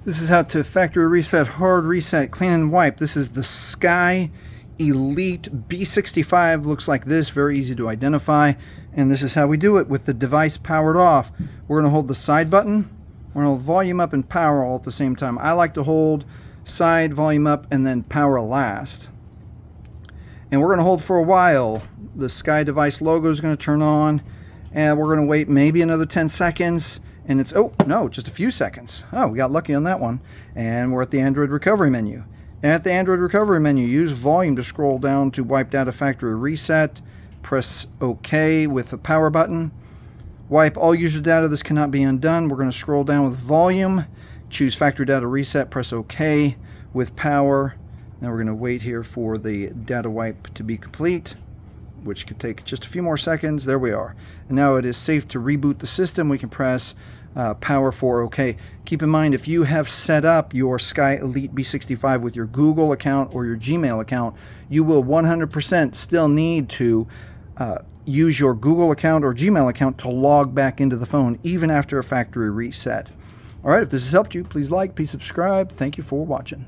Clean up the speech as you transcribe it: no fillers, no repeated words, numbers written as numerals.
This is how to factory reset, hard reset, clean and wipe. This is the Sky Elite B65. Looks like this, very easy to identify. And this is how we do it with the device powered off. We're going to hold the side button. We're going to hold volume up and power all at the same time. I like to hold side, volume up, and then power last. And we're going to hold for a while. The Sky device logo is going to turn on. And we're going to wait maybe another 10 seconds. And it's, oh, no, just a few seconds. Oh, we got lucky on that one. And we're at the Android recovery menu. At the Android recovery menu, use volume to scroll down to wipe data factory reset. Press OK with the power button. Wipe all user data. This cannot be undone. We're going to scroll down with volume. Choose factory data reset. Press OK with power. Now we're going to wait here for the data wipe to be complete, which could take just a few more seconds. There we are. And now it is safe to reboot the system. We can press power for OK. Keep in mind, if you have set up your Sky Elite B65 with your Google account or your Gmail account, you will 100% still need to use your Google account or Gmail account to log back into the phone, even after a factory reset. All right, if this has helped you, please like, please subscribe. Thank you for watching.